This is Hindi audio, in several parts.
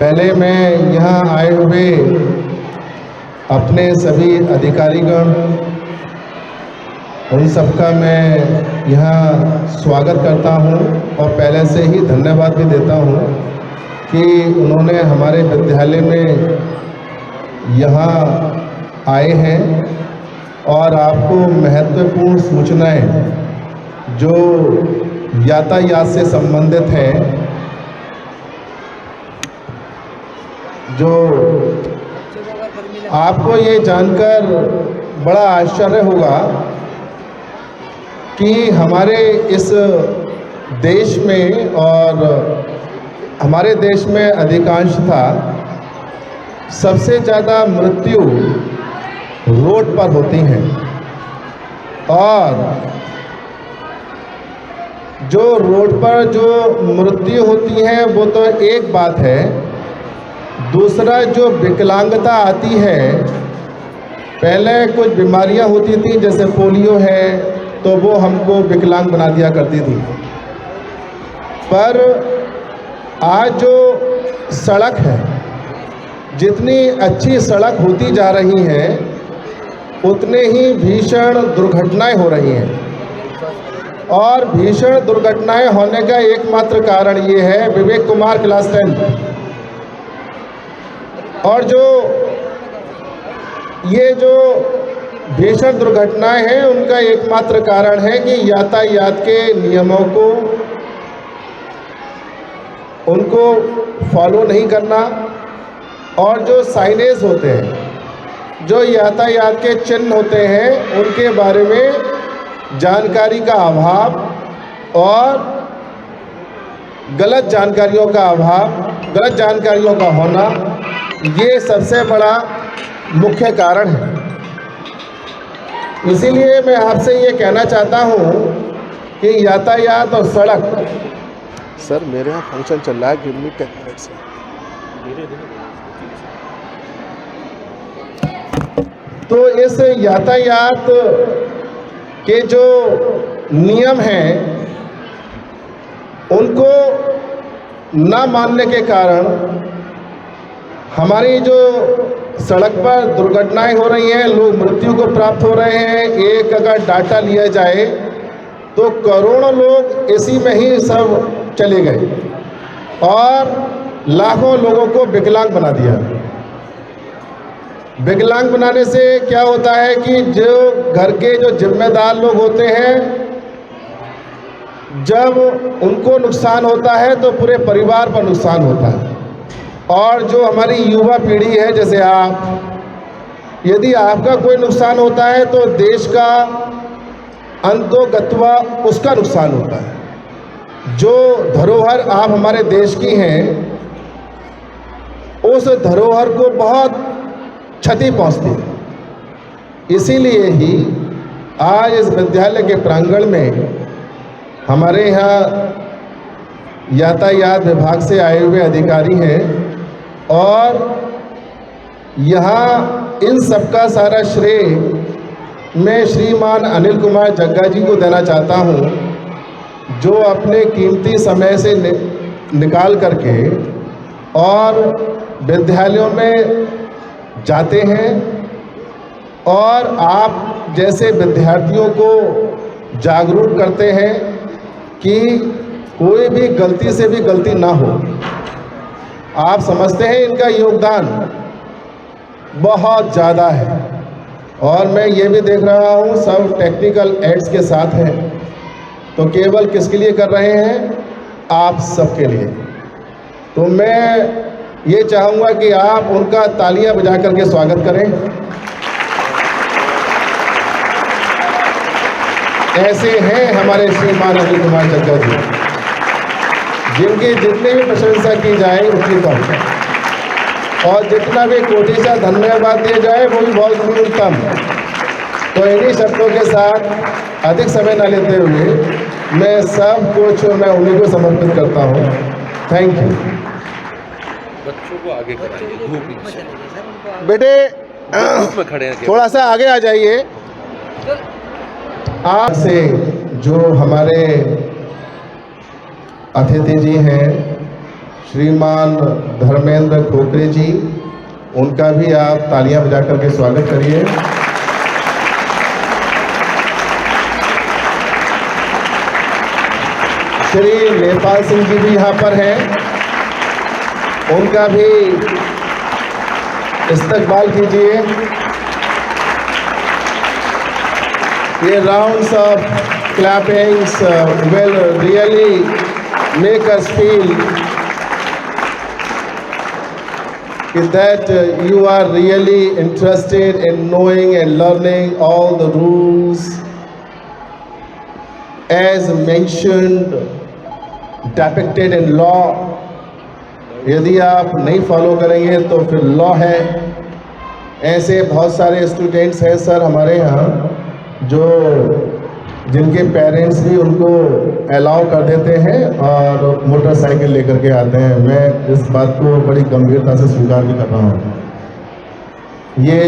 पहले मैं यहाँ आए हुए अपने सभी अधिकारीगण उन सबका मैं यहाँ स्वागत करता हूँ और पहले से ही धन्यवाद भी देता हूँ कि उन्होंने हमारे विद्यालय में यहाँ आए हैं और आपको महत्वपूर्ण सूचनाएं जो यातायात से संबंधित हैं, जो आपको ये जानकर बड़ा आश्चर्य होगा कि हमारे इस देश में और हमारे देश में अधिकांशतः सबसे ज़्यादा मृत्यु रोड पर होती हैं और जो रोड पर जो मृत्यु होती है वो तो एक बात है, दूसरा जो विकलांगता आती है, पहले कुछ बीमारियां होती थी जैसे पोलियो है तो वो हमको विकलांग बना दिया करती थी, पर आज जो सड़क है, जितनी अच्छी सड़क होती जा रही है उतने ही भीषण दुर्घटनाएं हो रही हैं और भीषण दुर्घटनाएं होने का एकमात्र कारण ये है विवेक कुमार क्लास 10 और ये जो भीषण दुर्घटनाएं हैं उनका एकमात्र कारण है कि यातायात के नियमों को उनको फॉलो नहीं करना और जो साइनेज होते हैं, जो यातायात के चिन्ह होते हैं, उनके बारे में जानकारी का अभाव और गलत जानकारियों का अभाव, गलत जानकारियों का होना, ये सबसे बड़ा मुख्य कारण है। इसीलिए मैं आपसे ये कहना चाहता हूँ कि यातायात और सड़क। सर मेरे यहाँ फंक्शन चल रहा है, गिव मी 10 मिनट्स। तो इस यातायात के जो नियम हैं उनको ना मानने के कारण हमारी जो सड़क पर दुर्घटनाएं हो रही हैं, लोग मृत्यु को प्राप्त हो रहे हैं। एक अगर डाटा लिया जाए तो करोड़ों लोग इसी में ही सब चले गए और लाखों लोगों को विकलांग बना दिया। विकलांग बनाने से क्या होता है कि जो घर के जो जिम्मेदार लोग होते हैं, जब उनको नुकसान होता है तो पूरे परिवार पर नुकसान होता है। और जो हमारी युवा पीढ़ी है, जैसे आप, यदि आपका कोई नुकसान होता है तो देश का अंतोगत्वा उसका नुकसान होता है। जो धरोहर आप हमारे देश की हैं, उस धरोहर को बहुत क्षति पहुंचती है। इसीलिए ही आज इस विद्यालय के प्रांगण में हमारे यहाँ यातायात विभाग से आए हुए अधिकारी हैं और यहाँ इन सबका सारा श्रेय मैं श्रीमान अनिल कुमार जग्गा जी को देना चाहता हूँ, जो अपने कीमती समय से निकाल करके और विद्यालयों में जाते हैं और आप जैसे विद्यार्थियों को जागरूक करते हैं कि कोई भी गलती से भी गलती ना हो। आप समझते हैं इनका योगदान बहुत ज़्यादा है और मैं ये भी देख रहा हूँ सब टेक्निकल एड्स के साथ हैं, तो केवल किसके लिए कर रहे हैं? आप सबके लिए। तो मैं ये चाहूँगा कि आप उनका तालियां बजा करके स्वागत करें। ऐसे हैं हमारे श्रीमान अनिल कुमार जग्गा जी, जिनकी जितनी भी प्रशंसा की जाए उतनी कम और जितना भी कोटि से धन्यवाद दिया जाए वो भी बहुत न्यूनतम। तो इन्हीं शब्दों के साथ अधिक समय न लेते हुए मैं सब कुछ मैं उन्हीं को समर्पित करता हूँ। Thank you. बच्चों को आगे बेटे खड़े हैं, थोड़ा सा आगे आ जाइए। आज से जो हमारे अतिथि जी हैं श्रीमान धर्मेंद्र खोखरे जी, उनका भी आप तालियां बजा करके स्वागत करिए। श्री नेपाल सिंह जी भी यहाँ पर हैं, उनका भी इस्तकबाल कीजिए। ये rounds of clappings will really make us feel that you are really interested in knowing and learning all the rules as mentioned, depicted in law. यदि आप नहीं फॉलो करेंगे तो फिर लॉ है। ऐसे बहुत सारे स्टूडेंट्स हैं सर हमारे यहाँ जो जिनके पेरेंट्स भी उनको अलाउ कर देते हैं और मोटरसाइकिल लेकर के आते हैं। मैं इस बात को बड़ी गंभीरता से स्वीकार भी कर रहा हूँ। ये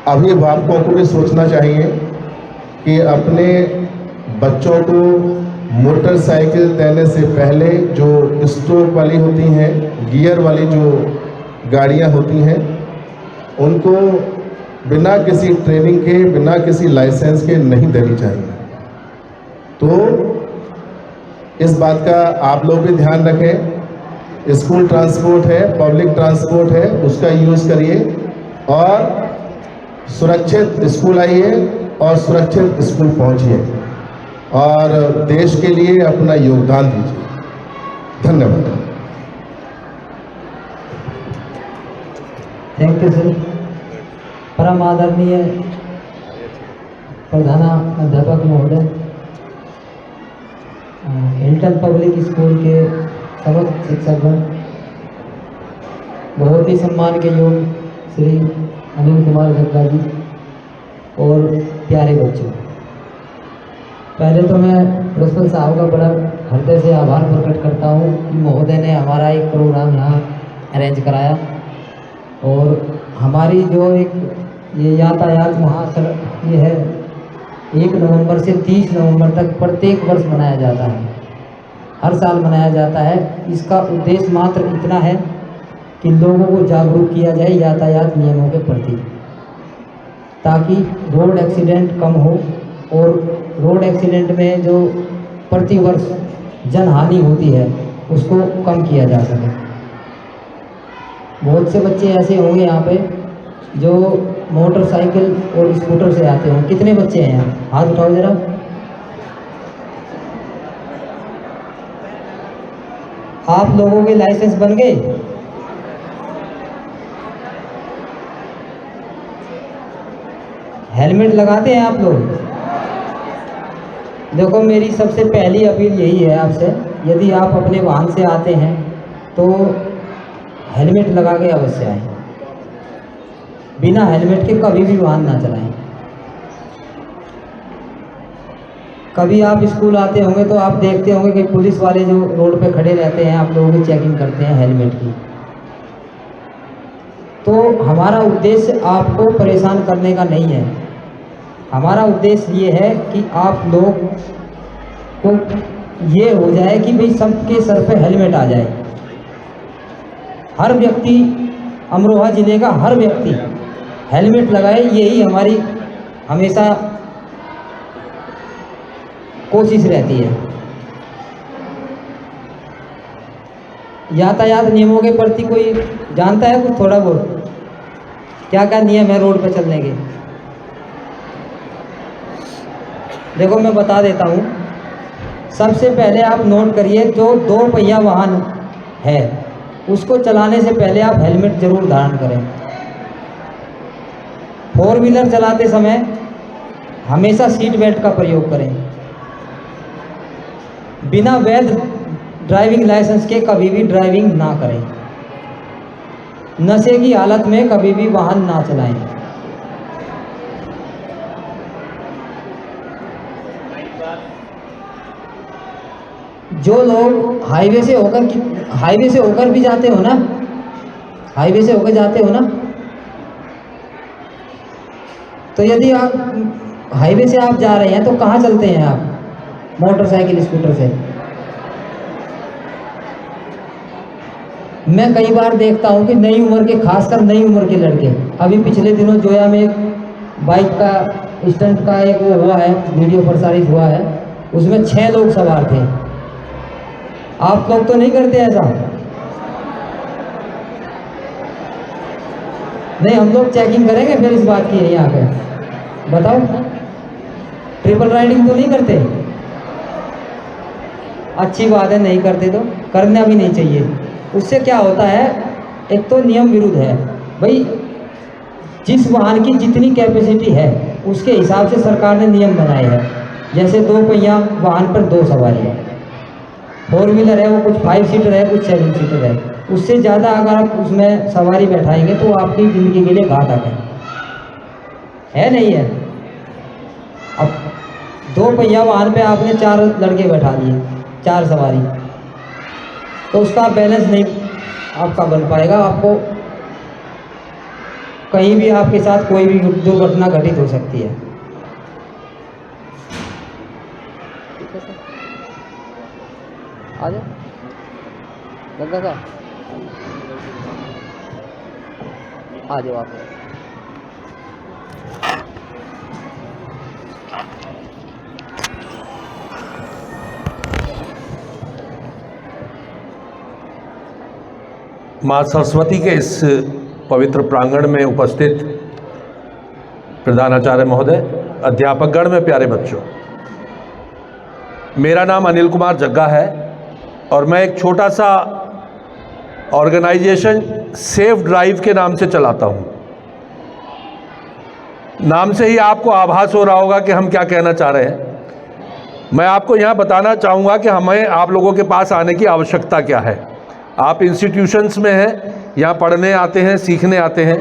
अभिभावकों को भी सोचना चाहिए कि अपने बच्चों को मोटरसाइकिल देने से पहले जो स्ट्रोक वाली होती हैं, गियर वाली जो गाड़ियाँ होती हैं, उनको बिना किसी ट्रेनिंग के, बिना किसी लाइसेंस के नहीं देनी चाहिए। तो इस बात का आप लोग भी ध्यान रखें। स्कूल ट्रांसपोर्ट है, पब्लिक ट्रांसपोर्ट है, उसका यूज़ करिए और सुरक्षित स्कूल आइए और सुरक्षित स्कूल पहुंचिए और देश के लिए अपना योगदान दीजिए। धन्यवाद। Thank you sir. परम आदरणीय प्रधानाध्यापक महोदय, हिल्टन पब्लिक स्कूल के समस्त शिक्षकगण, बहुत ही सम्मान के योग्य श्री अनिल कुमार जग्गा जी और प्यारे बच्चों, पहले तो मैं प्रिंसिपल साहब का बड़ा हृदय से आभार प्रकट करता हूँ कि महोदय ने हमारा एक प्रोग्राम यहाँ अरेंज कराया और हमारी जो एक ये यातायात महासड़क ये है 1 नवंबर से 30 नवंबर तक प्रत्येक वर्ष मनाया जाता है, हर साल मनाया जाता है। इसका उद्देश्य मात्र इतना है कि लोगों को जागरूक किया जाए यातायात नियमों के प्रति, ताकि रोड एक्सीडेंट कम हो और रोड एक्सीडेंट में जो प्रतिवर्ष जनहानि होती है उसको कम किया जा सके। बहुत से बच्चे ऐसे होंगे यहाँ पे जो मोटरसाइकिल और स्कूटर से आते हों। कितने बच्चे हैं यहाँ? हाथ उठाओ जरा। आप लोगों के लाइसेंस बन गए? हेलमेट लगाते हैं आप लोग? देखो, मेरी सबसे पहली अपील यही है आपसे, यदि आप अपने वाहन से आते हैं तो हेलमेट लगा के अवश्य आएं। बिना हेलमेट के कभी भी वाहन ना चलाएं। कभी आप स्कूल आते होंगे तो आप देखते होंगे कि पुलिस वाले जो रोड पे खड़े रहते हैं आप लोगों की चेकिंग करते हैं हेलमेट की। तो हमारा उद्देश्य आपको परेशान करने का नहीं है, हमारा उद्देश्य ये है कि आप लोग को ये हो जाए कि भाई सबके सर पे हेलमेट आ जाए। हर व्यक्ति, अमरोहा ज़िले का हर व्यक्ति हेलमेट लगाए, यही हमारी हमेशा कोशिश रहती है। यातायात नियमों के प्रति कोई जानता है कुछ थोड़ा बहुत? क्या क्या नियम है रोड पर चलने के? देखो, मैं बता देता हूँ। सबसे पहले आप नोट करिए, जो 2 पहिया वाहन है उसको चलाने से पहले आप हेलमेट जरूर धारण करें। 4 व्हीलर चलाते समय हमेशा सीट बेल्ट का प्रयोग करें। बिना वैध ड्राइविंग लाइसेंस के कभी भी ड्राइविंग ना करें। नशे की हालत में कभी भी वाहन ना चलाएं। जो लोग हाईवे से होकर भी जाते हो ना, हाईवे से होकर जाते हो ना, तो यदि आप हाईवे से आप जा रहे हैं तो कहाँ चलते हैं आप? मोटरसाइकिल, स्कूटर से। मैं कई बार देखता हूँ कि नई उम्र के, खासकर नई उम्र के लड़के, अभी पिछले दिनों जोया में एक बाइक का स्टंट का एक वो हुआ है, वीडियो प्रसारित हुआ है, उसमें 6 लोग सवार थे। आप लोग तो नहीं करते ऐसा? नहीं, हम लोग चेकिंग करेंगे फिर इस बात की यहीं आके। बताओ, ट्रिपल राइडिंग तो नहीं करते? अच्छी बात है, नहीं करते तो करना भी नहीं चाहिए। उससे क्या होता है, एक तो नियम विरुद्ध है भाई। जिस वाहन की जितनी कैपेसिटी है उसके हिसाब से सरकार ने नियम बनाए हैं। जैसे 2 पहिया वाहन पर 2 सवारी है, 4 व्हीलर है वो कुछ 5 सीटर है, कुछ 7 सीटर है। उससे ज़्यादा अगर आप उसमें सवारी बैठाएंगे तो आपकी ज़िंदगी के लिए घातक है नहीं है? अब 2 पहिया वाहन पे आपने 4 लड़के बैठा दिए, 4 सवारी, तो उसका बैलेंस नहीं आपका बन पाएगा। आपको कहीं भी आपके साथ कोई भी दुर्घटना घटित हो सकती है। आ जाओ गंगा साहब, आ जाओ आप। माँ सरस्वती के इस पवित्र प्रांगण में उपस्थित प्रधानाचार्य महोदय, अध्यापकगण में प्यारे बच्चों, मेरा नाम अनिल कुमार जग्गा है और मैं एक छोटा सा ऑर्गेनाइजेशन सेफ ड्राइव के नाम से चलाता हूँ। नाम से ही आपको आभास हो रहा होगा कि हम क्या कहना चाह रहे हैं। मैं आपको यहाँ बताना चाहूँगा कि हमें आप लोगों के पास आने की आवश्यकता क्या है। आप इंस्टीट्यूशंस में हैं, यहाँ पढ़ने आते हैं, सीखने आते हैं,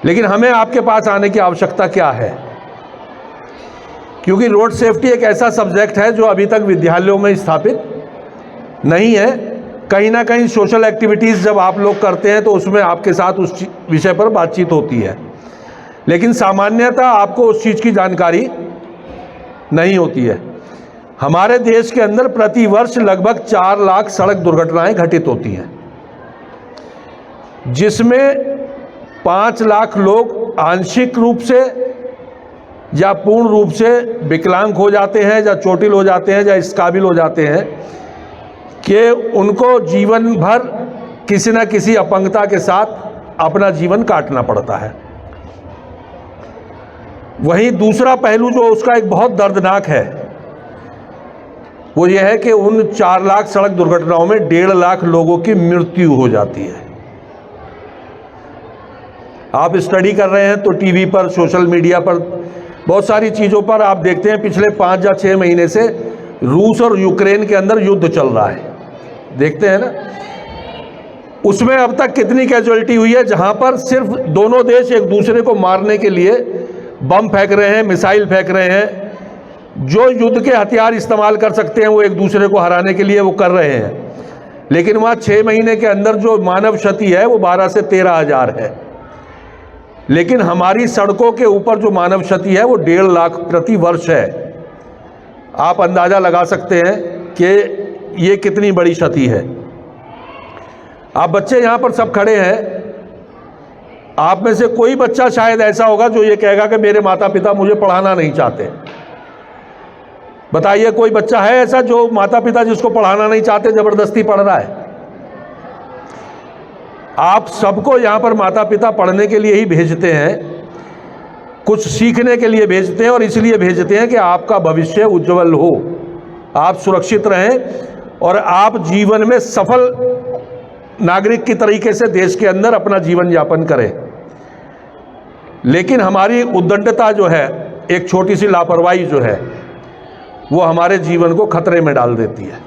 लेकिन हमें आपके पास आने की आवश्यकता क्या है? क्योंकि रोड सेफ्टी एक ऐसा सब्जेक्ट है जो अभी तक विद्यालयों में स्थापित नहीं है। कहीं ना कहीं सोशल एक्टिविटीज़ जब आप लोग करते हैं तो उसमें आपके साथ उस विषय पर बातचीत होती है, लेकिन सामान्यतः आपको उस चीज़ की जानकारी नहीं होती है। हमारे देश के अंदर प्रति वर्ष लगभग 4 लाख सड़क दुर्घटनाएं घटित होती हैं, जिसमें 5 लाख लोग आंशिक रूप से या पूर्ण रूप से विकलांग हो जाते हैं, या चोटिल हो जाते हैं, या इस काबिल हो जाते हैं कि उनको जीवन भर किसी न किसी अपंगता के साथ अपना जीवन काटना पड़ता है। वहीं दूसरा पहलू जो उसका एक बहुत दर्दनाक है वो ये है कि उन 4 लाख सड़क दुर्घटनाओं में 1.5 लाख लोगों की मृत्यु हो जाती है। आप स्टडी कर रहे हैं तो टीवी पर, सोशल मीडिया पर, बहुत सारी चीज़ों पर आप देखते हैं पिछले 5 या 6 महीने से रूस और यूक्रेन के अंदर युद्ध चल रहा है, देखते हैं ना। उसमें अब तक कितनी कैजुअलिटी हुई है, जहां पर सिर्फ दोनों देश एक दूसरे को मारने के लिए बम फेंक रहे हैं, मिसाइल फेंक रहे हैं। जो युद्ध के हथियार इस्तेमाल कर सकते हैं वो एक दूसरे को हराने के लिए वो कर रहे हैं, लेकिन वहाँ 6 महीने के अंदर जो मानव क्षति है वो 12 से 13 हज़ार है। लेकिन हमारी सड़कों के ऊपर जो मानव क्षति है वो 1.5 लाख प्रति वर्ष है। आप अंदाज़ा लगा सकते हैं कि ये कितनी बड़ी क्षति है। आप बच्चे यहाँ पर सब खड़े हैं, आप में से कोई बच्चा शायद ऐसा होगा जो ये कहेगा कि मेरे माता पिता मुझे पढ़ाना नहीं चाहते। बताइए, कोई बच्चा है ऐसा जो माता पिता जिसको पढ़ाना नहीं चाहते जबरदस्ती पढ़ रहा है? आप सबको यहाँ पर माता पिता पढ़ने के लिए ही भेजते हैं, कुछ सीखने के लिए भेजते हैं, और इसलिए भेजते हैं कि आपका भविष्य उज्जवल हो, आप सुरक्षित रहें और आप जीवन में सफल नागरिक की तरीके से देश के अंदर अपना जीवन यापन करें। लेकिन हमारी उद्दंडता जो है, एक छोटी सी लापरवाही जो है, वो हमारे जीवन को खतरे में डाल देती है।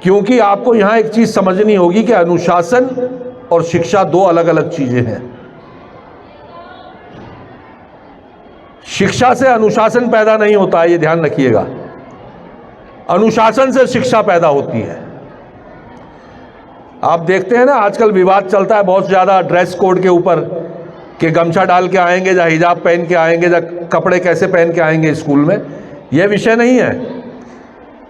क्योंकि आपको यहां एक चीज समझनी होगी कि अनुशासन और शिक्षा 2 अलग अलग चीजें हैं। शिक्षा से अनुशासन पैदा नहीं होता है, ये ध्यान रखिएगा। अनुशासन से शिक्षा पैदा होती है। आप देखते हैं ना, आजकल विवाद चलता है बहुत ज़्यादा ड्रेस कोड के ऊपर, कि गमछा डाल के आएंगे या हिजाब पहन के आएंगे या कपड़े कैसे पहन के आएंगे स्कूल में। यह विषय नहीं है।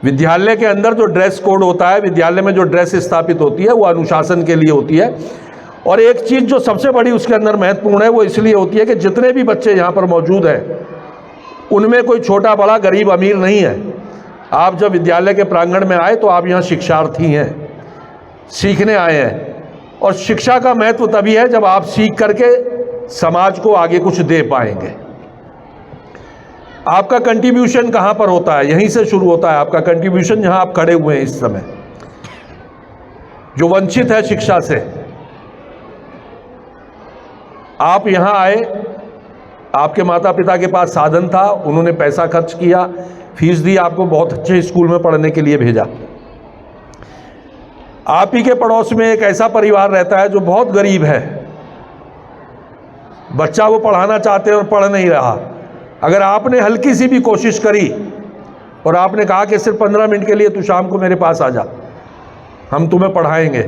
विद्यालय के अंदर जो ड्रेस कोड होता है, विद्यालय में जो ड्रेस स्थापित होती है, वो अनुशासन के लिए होती है। और एक चीज़ जो सबसे बड़ी उसके अंदर महत्वपूर्ण है, वो इसलिए होती है कि जितने भी बच्चे यहाँ पर मौजूद हैं उनमें कोई छोटा बड़ा गरीब अमीर नहीं है। आप जब विद्यालय के प्रांगण में आए तो आप यहाँ शिक्षार्थी हैं, सीखने आए हैं। और शिक्षा का महत्व तभी है जब आप सीख करके समाज को आगे कुछ दे पाएंगे। आपका कंट्रीब्यूशन कहाँ पर होता है? यहीं से शुरू होता है आपका कंट्रीब्यूशन, जहाँ आप खड़े हुए हैं इस समय, जो वंचित है शिक्षा से। आप यहाँ आए, आपके माता पिता के पास साधन था, उन्होंने पैसा खर्च किया, फीस दी, आपको बहुत अच्छे स्कूल में पढ़ने के लिए भेजा। आप ही के पड़ोस में एक ऐसा परिवार रहता है जो बहुत गरीब है, बच्चा वो पढ़ाना चाहते हैं और पढ़ नहीं रहा। अगर आपने हल्की सी भी कोशिश करी और आपने कहा कि सिर्फ 15 मिनट के लिए तू शाम को मेरे पास आ जा, हम तुम्हें पढ़ाएंगे,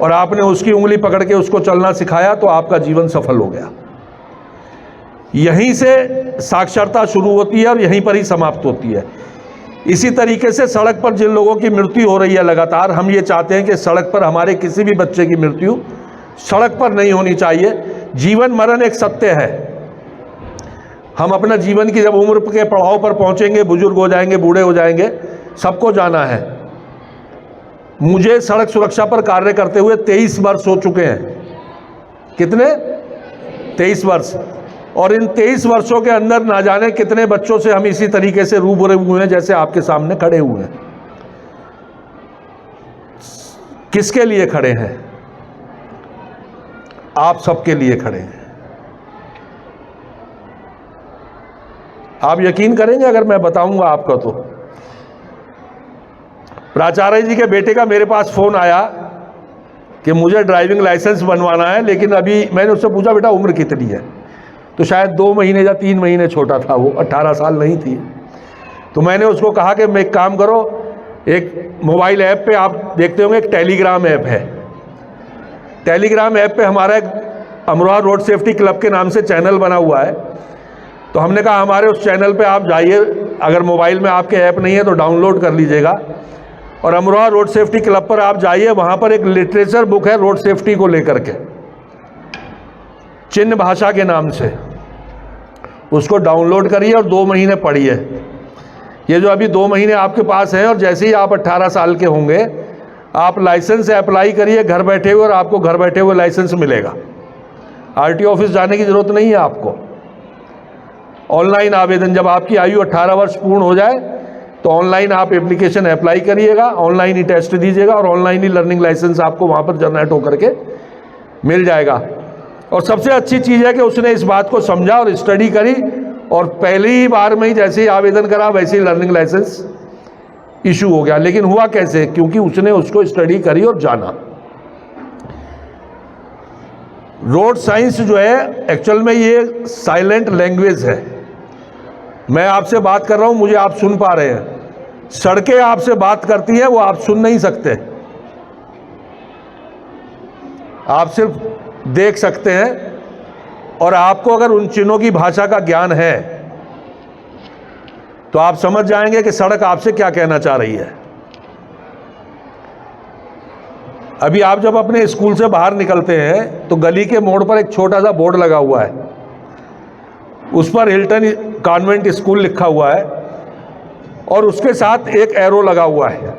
और आपने उसकी उंगली पकड़ के उसको चलना सिखाया, तो आपका जीवन सफल हो गया। यहीं से साक्षरता शुरू होती है और यहीं पर ही समाप्त होती है। इसी तरीके से सड़क पर जिन लोगों की मृत्यु हो रही है लगातार, हम ये चाहते हैं कि सड़क पर हमारे किसी भी बच्चे की मृत्यु सड़क पर नहीं होनी चाहिए। जीवन मरण एक सत्य है। हम अपना जीवन की जब उम्र के पड़ाव पर पहुंचेंगे, बुजुर्ग हो जाएंगे, बूढ़े हो जाएंगे, सबको जाना है। मुझे सड़क सुरक्षा पर कार्य करते हुए 23 वर्ष हो चुके हैं। कितने? 23 वर्ष। और इन 23 वर्षों के अंदर ना जाने कितने बच्चों से हम इसी तरीके से रूबरू हुए हैं जैसे आपके सामने खड़े हुए हैं। किसके लिए खड़े हैं? आप सबके लिए खड़े हैं। आप यकीन करेंगे अगर मैं बताऊंगा आपको तो। प्राचार्य जी के बेटे का मेरे पास फोन आया कि मुझे ड्राइविंग लाइसेंस बनवाना है, लेकिन अभी मैंने उससे पूछा बेटा उम्र कितनी है, तो शायद 2 महीने या 3 महीने छोटा था वो, 18 साल नहीं थी। तो मैंने उसको कहा कि मैं एक काम करो, एक मोबाइल ऐप पे आप देखते होंगे एक टेलीग्राम ऐप है। टेलीग्राम ऐप पे हमारा एक अमरोहा रोड सेफ्टी क्लब के नाम से चैनल बना हुआ है। तो हमने कहा हमारे उस चैनल पे आप जाइए, अगर मोबाइल में आपके ऐप नहीं है तो डाउनलोड कर लीजिएगा, और अमरोहा रोड सेफ्टी क्लब पर आप जाइए, वहाँ पर एक लिटरेचर बुक है रोड सेफ्टी को लेकर के, चिन्ह भाषा के नाम से। उसको डाउनलोड करिए और 2 महीने पढ़िए। ये जो अभी 2 महीने आपके पास हैं, और जैसे ही आप 18 साल के होंगे आप लाइसेंस अप्लाई करिए घर बैठे हुए, और आपको घर बैठे हुए लाइसेंस मिलेगा। आरटीओ ऑफिस जाने की जरूरत नहीं है आपको। ऑनलाइन आवेदन, जब आपकी आयु 18 वर्ष पूर्ण हो जाए तो ऑनलाइन आप एप्लीकेशन अप्लाई करिएगा, ऑनलाइन ही टेस्ट दीजिएगा, और ऑनलाइन ही लर्निंग लाइसेंस आपको वहाँ पर जनरेट होकर के मिल जाएगा। और सबसे अच्छी चीज़ है कि उसने इस बात को समझा और स्टडी करी, और पहली बार में ही जैसे ही आवेदन करा वैसे ही लर्निंग लाइसेंस इशू हो गया। लेकिन हुआ कैसे? क्योंकि उसने उसको स्टडी करी और जाना। रोड साइंस जो है एक्चुअल में ये साइलेंट लैंग्वेज है। मैं आपसे बात कर रहा हूं, मुझे आप सुन पा रहे हैं। सड़कें आपसे बात करती हैं, वो आप सुन नहीं सकते, आप सिर्फ देख सकते हैं। और आपको अगर उन चिन्हों की भाषा का ज्ञान है तो आप समझ जाएंगे कि सड़क आपसे क्या कहना चाह रही है। अभी आप जब अपने स्कूल से बाहर निकलते हैं तो गली के मोड़ पर एक छोटा सा बोर्ड लगा हुआ है, उस पर हिल्टन कॉन्वेंट स्कूल लिखा हुआ है, और उसके साथ एक एरो लगा हुआ है।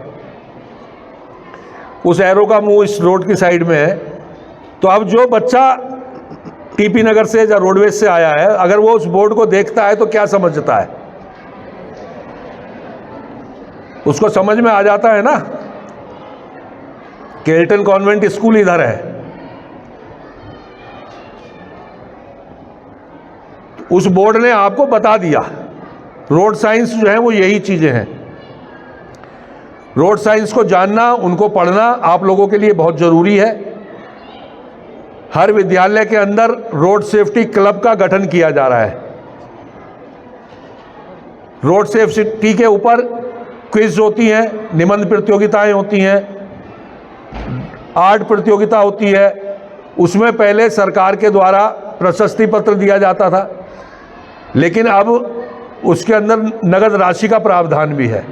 उस एरो का मुंह इस रोड की साइड में है। तो अब जो बच्चा टीपी नगर से या रोडवेज से आया है, अगर वो उस बोर्ड को देखता है तो क्या समझता है? उसको समझ में आ जाता है ना कि हिल्टन कॉन्वेंट स्कूल इधर है। उस बोर्ड ने आपको बता दिया। रोड साइंस जो है वो यही चीजें हैं। रोड साइंस को जानना, उनको पढ़ना आप लोगों के लिए बहुत जरूरी है। हर विद्यालय के अंदर रोड सेफ्टी क्लब का गठन किया जा रहा है। रोड सेफ्टी के ऊपर क्विज होती हैं, निबंध प्रतियोगिताएं होती हैं, आर्ट प्रतियोगिता होती है। उसमें पहले सरकार के द्वारा प्रशस्ति पत्र दिया जाता था, लेकिन अब उसके अंदर नगद राशि का प्रावधान भी है।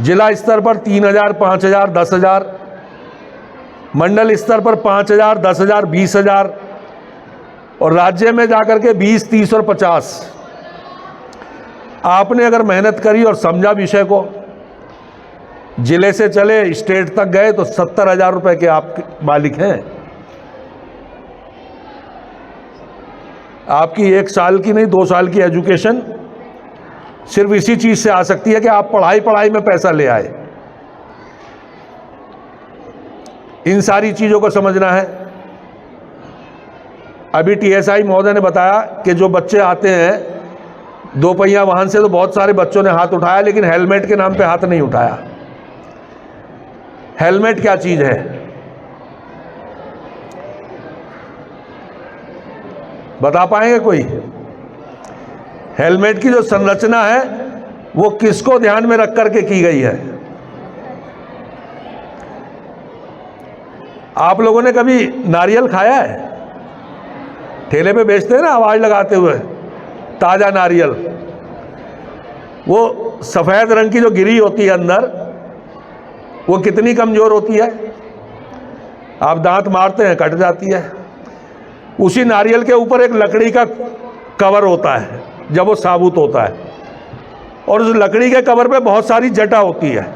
जिला स्तर पर 3,000, 5,000, 10,000, मंडल स्तर पर 5,000, 10,000, 20,000 और राज्य में जाकर के 20, 30 और 50। आपने अगर मेहनत करी और समझा विषय को, जिले से चले स्टेट तक गए तो 70,000 रुपए के आप मालिक हैं। आपकी 1 साल की नहीं 2 साल की एजुकेशन सिर्फ इसी चीज से आ सकती है कि आप पढ़ाई में पैसा ले आए। इन सारी चीजों को समझना है। अभी टीएसआई महोदय ने बताया कि जो बच्चे आते हैं 2 पहिया वाहन से, तो बहुत सारे बच्चों ने हाथ उठाया, लेकिन हेलमेट के नाम पे हाथ नहीं उठाया। हेलमेट क्या चीज है? बता पाएंगे कोई? हेलमेट की जो संरचना है वो किसको ध्यान में रख करके की गई है? आप लोगों ने कभी नारियल खाया है? ठेले पे बेचते हैं ना आवाज लगाते हुए, ताजा नारियल। वो सफेद रंग की जो गिरी होती है अंदर, वो कितनी कमजोर होती है? आप दांत मारते हैं कट जाती है। उसी नारियल के ऊपर एक लकड़ी का कवर होता है जब वो साबुत होता है, और उस लकड़ी के कवर पे बहुत सारी जटा होती है।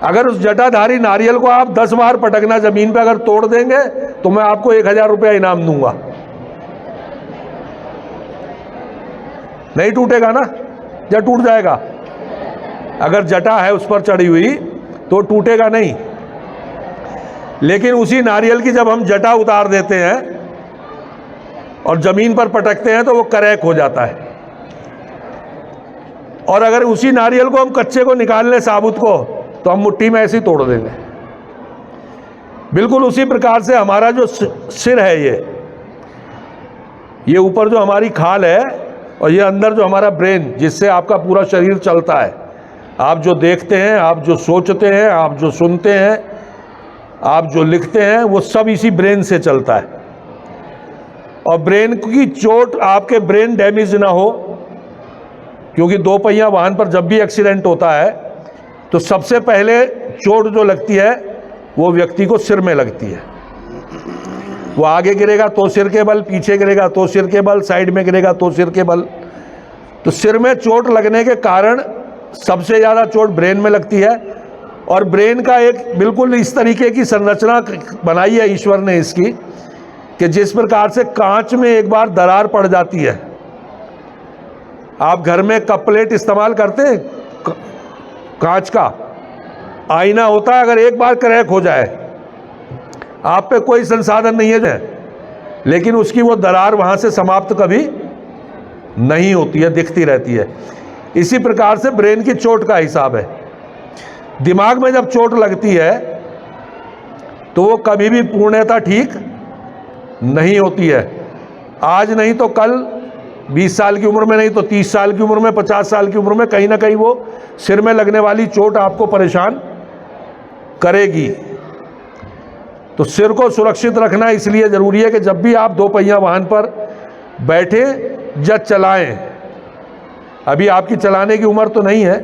अगर उस जटाधारी नारियल को आप 10 बार पटकना जमीन पे अगर तोड़ देंगे तो मैं आपको 1,000 रुपया इनाम दूंगा। नहीं टूटेगा ना, या टूट जाएगा? अगर जटा है उस पर चढ़ी हुई तो टूटेगा नहीं। लेकिन उसी नारियल की जब हम जटा उतार देते हैं और जमीन पर पटकते हैं तो वो क्रैक हो जाता है। और अगर उसी नारियल को हम कच्चे को निकाल लें, साबुत को, तो हम मुट्ठी में ऐसे ही तोड़ देंगे। बिल्कुल उसी प्रकार से हमारा जो सिर है, ये ऊपर जो हमारी खाल है और ये अंदर जो हमारा ब्रेन, जिससे आपका पूरा शरीर चलता है। आप जो देखते हैं, आप जो सोचते हैं, आप जो सुनते हैं, आप जो लिखते हैं, वो सब इसी ब्रेन से चलता है। और ब्रेन की चोट, आपके ब्रेन डैमेज ना हो, क्योंकि 2 पहिया वाहन पर जब भी एक्सीडेंट होता है तो सबसे पहले चोट जो लगती है वो व्यक्ति को सिर में लगती है। वो आगे गिरेगा तो सिर के बल, पीछे गिरेगा तो सिर के बल, साइड में गिरेगा तो सिर के बल। तो सिर में चोट लगने के कारण सबसे ज़्यादा चोट ब्रेन में लगती है। और ब्रेन का एक बिल्कुल इस तरीके की संरचना बनाई है ईश्वर ने इसकी, कि जिस प्रकार से कांच में एक बार दरार पड़ जाती है। आप घर में कप प्लेट इस्तेमाल करते हैं, कांच का आईना होता है, अगर एक बार क्रैक हो जाए, आप पे कोई संसाधन नहीं है, लेकिन उसकी वो दरार वहां से समाप्त कभी नहीं होती है, दिखती रहती है। इसी प्रकार से ब्रेन की चोट का हिसाब है। दिमाग में जब चोट लगती है तो वो कभी भी पूर्णतः ठीक नहीं होती है। आज नहीं तो कल, 20 साल की उम्र में नहीं तो 30 साल की उम्र में, 50 साल की उम्र में कहीं ना कहीं वो सिर में लगने वाली चोट आपको परेशान करेगी। तो सिर को सुरक्षित रखना इसलिए ज़रूरी है कि जब भी आप 2 पहिया वाहन पर बैठे या चलाएं, अभी आपकी चलाने की उम्र तो नहीं है,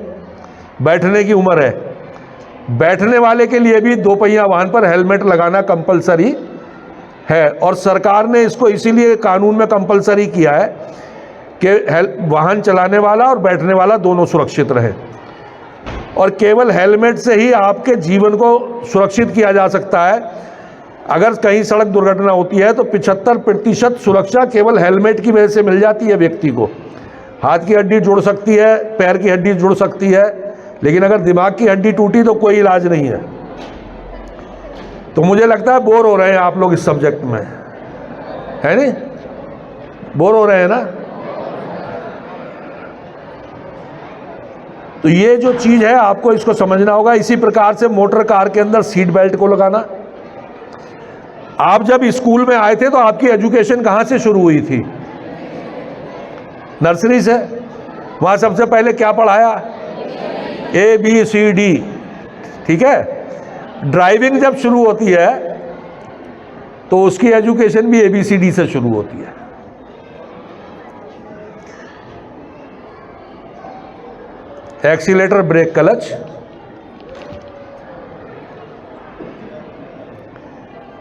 बैठने की उम्र है। बैठने वाले के लिए भी 2 पहिया वाहन पर हेलमेट लगाना कंपलसरी है, और सरकार ने इसको इसीलिए कानून में कंपलसरी किया है कि वाहन चलाने वाला और बैठने वाला दोनों सुरक्षित रहे। और केवल हेलमेट से ही आपके जीवन को सुरक्षित किया जा सकता है। अगर कहीं सड़क दुर्घटना होती है तो 75% सुरक्षा केवल हेलमेट की वजह से मिल जाती है व्यक्ति को। हाथ की हड्डी जुड़ सकती है, पैर की हड्डी जुड़ सकती है, लेकिन अगर दिमाग की हड्डी टूटी तो कोई इलाज नहीं है। तो मुझे लगता है बोर हो रहे हैं आप लोग इस सब्जेक्ट में, है नहीं? बोर हो रहे हैं ना? तो ये जो चीज है आपको इसको समझना होगा। इसी प्रकार से मोटर कार के अंदर सीट बेल्ट को लगाना। आप जब स्कूल में आए थे तो आपकी एजुकेशन कहां से शुरू हुई थी? नर्सरी से। वहां सबसे पहले क्या पढ़ाया? ABCD, ठीक है। ड्राइविंग जब शुरू होती है तो उसकी एजुकेशन भी ABCD से शुरू होती है। Accelerator, brake, clutch.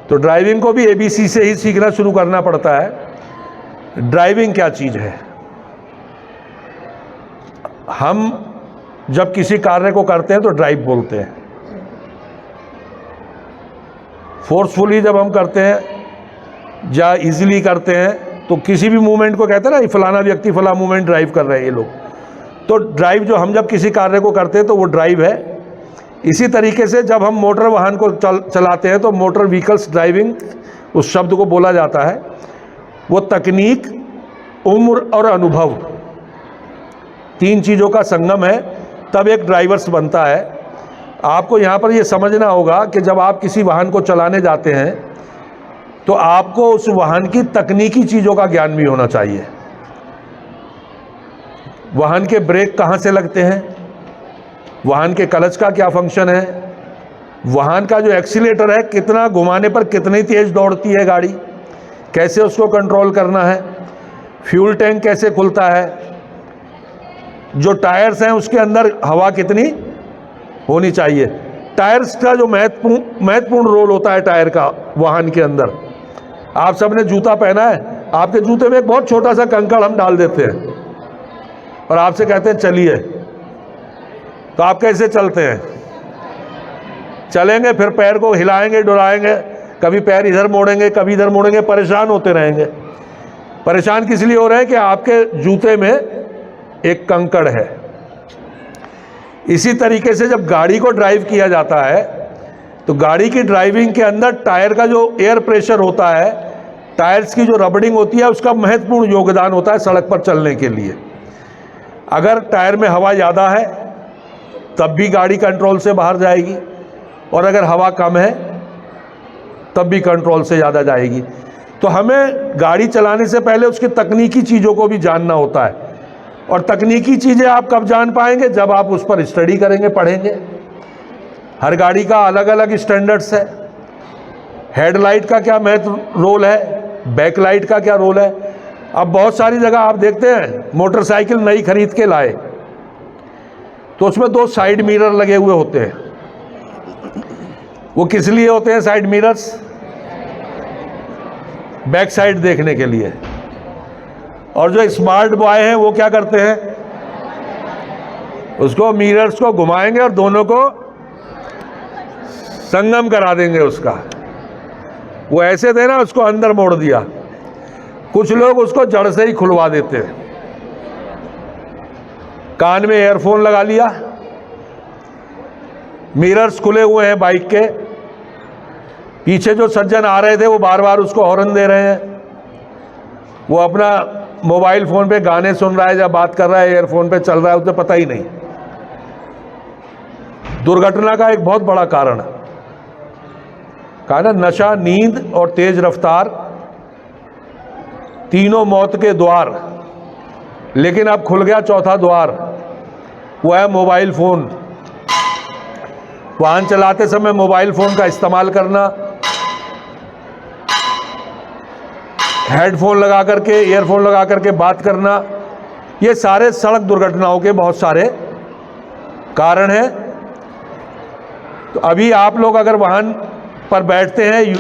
तो ड्राइविंग को भी एबीसी से ही सीखना शुरू करना पड़ता है। ड्राइविंग क्या चीज़ है? हम जब किसी कार्य को करते हैं तो ड्राइव बोलते हैं। फोर्सफुली जब हम करते हैं या इजीली करते हैं तो किसी भी मूवमेंट को कहते हैं ना, फलाना व्यक्ति फला मूवमेंट ड्राइव कर रहे हैं ये लोग। तो ड्राइव जो हम जब किसी कार्य को करते हैं तो वो ड्राइव है। इसी तरीके से जब हम मोटर वाहन को चलाते हैं तो मोटर व्हीकल्स ड्राइविंग उस शब्द को बोला जाता है। वो तकनीक, उम्र और अनुभव, तीन चीज़ों का संगम है, तब एक ड्राइवर्स बनता है। आपको यहाँ पर ये समझना होगा कि जब आप किसी वाहन को चलाने जाते हैं तो आपको उस वाहन की तकनीकी चीज़ों का ज्ञान भी होना चाहिए। वाहन के ब्रेक कहाँ से लगते हैं, वाहन के क्लच का क्या फंक्शन है, वाहन का जो एक्सीलेटर है कितना घुमाने पर कितनी तेज़ दौड़ती है गाड़ी, कैसे उसको कंट्रोल करना है, फ्यूल टैंक कैसे खुलता है, जो टायर्स हैं उसके अंदर हवा कितनी होनी चाहिए। टायर्स का जो महत्वपूर्ण रोल होता है टायर का वाहन के अंदर। आप सबने जूता पहना है, आपके जूते में एक बहुत छोटा सा कंकड़ हम डाल देते हैं और आपसे कहते हैं चलिए, तो आप कैसे चलते हैं? चलेंगे, फिर पैर को हिलाएंगे, डुलाएंगे, कभी पैर इधर मोड़ेंगे, कभी इधर मोड़ेंगे, परेशान होते रहेंगे। परेशान किस लिए हो रहे हैं कि आपके जूते में एक कंकड़ है। इसी तरीके से जब गाड़ी को ड्राइव किया जाता है तो गाड़ी की ड्राइविंग के अंदर टायर का जो एयर प्रेशर होता है, टायर्स की जो रबड़िंग होती है, उसका महत्वपूर्ण योगदान होता है सड़क पर चलने के लिए। अगर टायर में हवा ज़्यादा है तब भी गाड़ी कंट्रोल से बाहर जाएगी, और अगर हवा कम है तब भी कंट्रोल से ज़्यादा जाएगी। तो हमें गाड़ी चलाने से पहले उसकी तकनीकी चीज़ों को भी जानना होता है, और तकनीकी चीज़ें आप कब जान पाएंगे? जब आप उस पर स्टडी करेंगे, पढ़ेंगे। हर गाड़ी का अलग अलग स्टैंडर्ड्स है। हेडलाइट का क्या महत्व रोल है, बैकलाइट का क्या रोल है। अब बहुत सारी जगह आप देखते हैं मोटरसाइकिल नई खरीद के लाए तो उसमें 2 साइड मिरर लगे हुए होते हैं। वो किस लिए होते हैं साइड मिरर्स? बैक साइड देखने के लिए। और जो स्मार्ट बॉय हैं वो क्या करते हैं? उसको मिरर्स को घुमाएंगे और दोनों को संगम करा देंगे उसका। वो ऐसे थे ना, उसको अंदर मोड़ दिया। कुछ लोग उसको जड़ से ही खुलवा देते हैं। कान में ईयरफोन लगा लिया, मिरर्स खुले हुए हैं बाइक के, पीछे जो सज्जन आ रहे थे वो बार बार उसको हॉर्न दे रहे हैं। वो अपना मोबाइल फ़ोन पे गाने सुन रहा है या बात कर रहा है, ईयरफोन पे चल रहा है, उसे पता ही नहीं। दुर्घटना का एक बहुत बड़ा कारण कहा ना, नशा, नींद और तेज रफ्तार, तीनों मौत के द्वार। लेकिन अब खुल गया चौथा द्वार, वो है मोबाइल फ़ोन। वाहन चलाते समय मोबाइल फ़ोन का इस्तेमाल करना, हेडफोन लगा करके, ईयरफोन लगा करके बात करना, ये सारे सड़क दुर्घटनाओं के बहुत सारे कारण हैं। तो अभी आप लोग अगर वाहन पर बैठते हैं,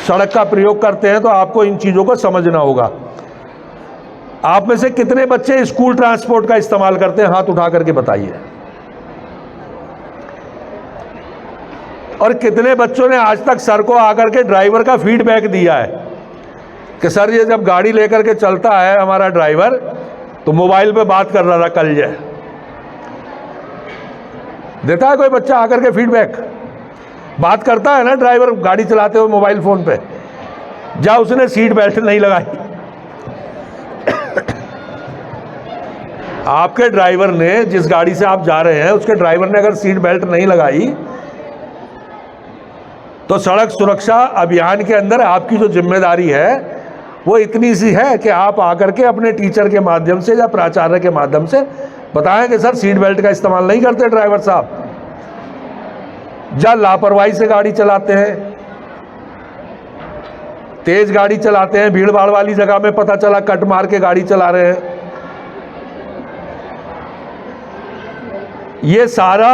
सड़क का प्रयोग करते हैं, तो आपको इन चीज़ों को समझना होगा। आप में से कितने बच्चे स्कूल ट्रांसपोर्ट का इस्तेमाल करते हैं? हाथ उठा करके बताइए। और कितने बच्चों ने आज तक सर को आकर के ड्राइवर का फीडबैक दिया है कि सर ये जब गाड़ी लेकर के चलता है हमारा ड्राइवर तो मोबाइल पे बात कर रहा था कल जाए? देता है कोई बच्चा आकर के फीडबैक? बात करता है ना ड्राइवर गाड़ी चलाते हुए मोबाइल फ़ोन पे, या उसने सीट बेल्ट नहीं लगाई? आपके ड्राइवर ने, जिस गाड़ी से आप जा रहे हैं उसके ड्राइवर ने अगर सीट बेल्ट नहीं लगाई तो सड़क सुरक्षा अभियान के अंदर आपकी जो जिम्मेदारी है वो इतनी सी है कि आप आकर के अपने टीचर के माध्यम से या प्राचार्य के माध्यम से बताएं कि सर सीट बेल्ट का इस्तेमाल नहीं करते ड्राइवर साहब, या लापरवाही से गाड़ी चलाते हैं, तेज गाड़ी चलाते हैं, भीड़ भाड़ वाली जगह में पता चला कट मार के गाड़ी चला रहे हैं। ये सारा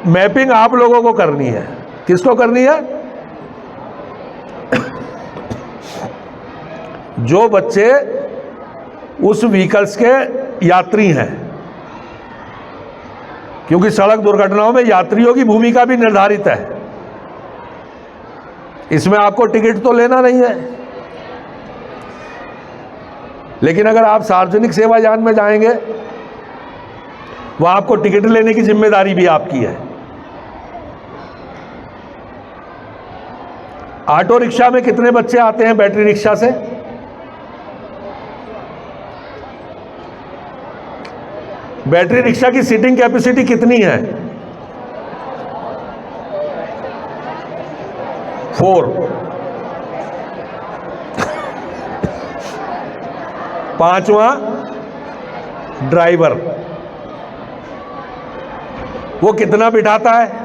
मैपिंग आप लोगों को करनी है। किसको करनी है? जो बच्चे उस व्हीकल्स के यात्री हैं, क्योंकि सड़क दुर्घटनाओं में यात्रियों की भूमिका भी निर्धारित है। इसमें आपको टिकट तो लेना नहीं है, लेकिन अगर आप सार्वजनिक सेवा यान में जाएंगे, वहां आपको टिकट लेने की जिम्मेदारी भी आपकी है। ऑटो रिक्शा में कितने बच्चे आते हैं बैटरी रिक्शा से? बैटरी रिक्शा की सीटिंग कैपेसिटी कितनी है? 4। 5वां ड्राइवर, वो कितना बिठाता है?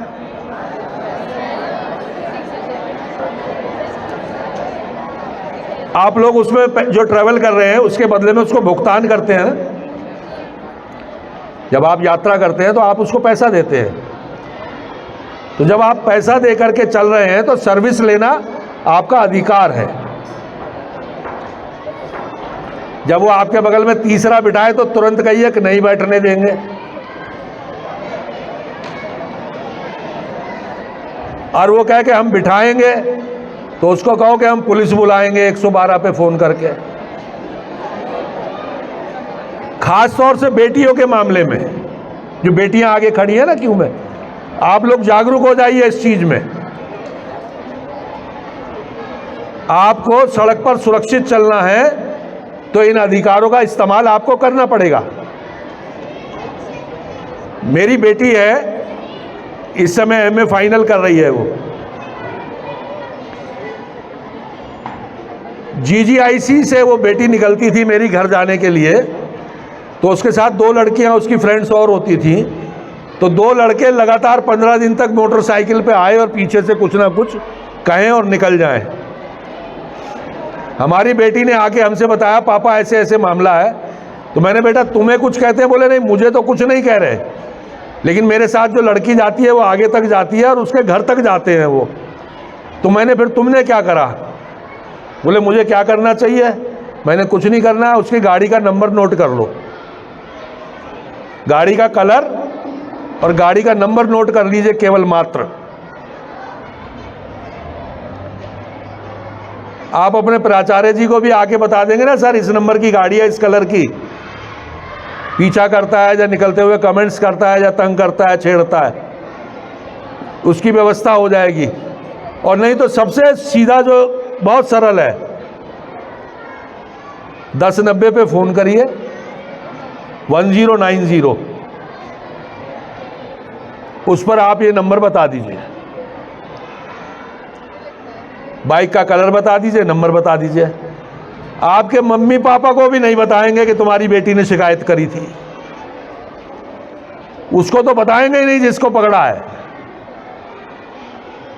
आप लोग उसमें जो ट्रैवल कर रहे हैं उसके बदले में उसको भुगतान करते हैं। जब आप यात्रा करते हैं तो आप उसको पैसा देते हैं। तो जब आप पैसा दे करके चल रहे हैं तो सर्विस लेना आपका अधिकार है। जब वो आपके बगल में तीसरा बिठाए तो तुरंत कहिए कि नहीं बैठने देंगे। और वो कहे कि हम बिठाएंगे, तो उसको कहो कि हम पुलिस बुलाएंगे 112 पे फोन करके। खास तौर से बेटियों के मामले में, जो बेटियां आगे खड़ी हैं ना क्यों में, आप लोग जागरूक हो जाइए इस चीज में। आपको सड़क पर सुरक्षित चलना है तो इन अधिकारों का इस्तेमाल आपको करना पड़ेगा। मेरी बेटी है, इस समय एमए फाइनल कर रही है। वो जीजीआईसी से वो बेटी निकलती थी मेरी घर जाने के लिए, तो उसके साथ 2 लड़कियां उसकी फ्रेंड्स और होती थी। तो 2 लड़के लगातार 15 दिन तक मोटरसाइकिल पे आए और पीछे से कुछ ना कुछ कहें और निकल जाएं। हमारी बेटी ने आके हमसे बताया, पापा ऐसे ऐसे मामला है। तो मैंने, बेटा तुम्हें कुछ कहते हैं? बोले नहीं, मुझे तो कुछ नहीं कह रहे, लेकिन मेरे साथ जो लड़की जाती है वो आगे तक जाती है और उसके घर तक जाते हैं वो। तो मैंने, फिर तुमने क्या करा? बोले मुझे क्या करना चाहिए? मैंने, कुछ नहीं करना है, उसकी गाड़ी का नंबर नोट कर लो, गाड़ी का कलर और गाड़ी का नंबर नोट कर लीजिए केवल मात्र। आप अपने प्राचार्य जी को भी आके बता देंगे ना, सर इस नंबर की गाड़ी है, इस कलर की, पीछा करता है या निकलते हुए कमेंट्स करता है या तंग करता है, छेड़ता है, उसकी व्यवस्था हो जाएगी। और नहीं तो सबसे सीधा जो बहुत सरल है, 1090 पे फोन करिए, 1090, उस पर आप ये नंबर बता दीजिए, बाइक का कलर बता दीजिए, नंबर बता दीजिए। आपके मम्मी पापा को भी नहीं बताएंगे कि तुम्हारी बेटी ने शिकायत करी थी, उसको तो बताएंगे ही नहीं जिसको पकड़ा है।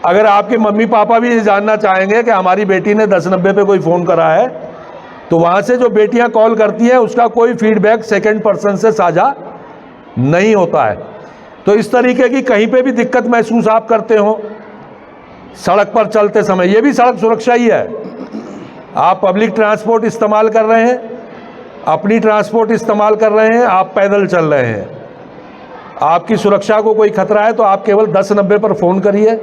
अगर आपके मम्मी पापा भी ये जानना चाहेंगे कि हमारी बेटी ने 1090 पे कोई फ़ोन करा है, तो वहाँ से जो बेटियां कॉल करती हैं उसका कोई फीडबैक सेकंड पर्सन से साझा नहीं होता है। तो इस तरीके की कहीं पे भी दिक्कत महसूस आप करते हो सड़क पर चलते समय, ये भी सड़क सुरक्षा ही है। आप पब्लिक ट्रांसपोर्ट इस्तेमाल कर रहे हैं, अपनी ट्रांसपोर्ट इस्तेमाल कर रहे हैं, आप पैदल चल रहे हैं, आपकी सुरक्षा को कोई खतरा है तो आप केवल 1090 पर फ़ोन करिए,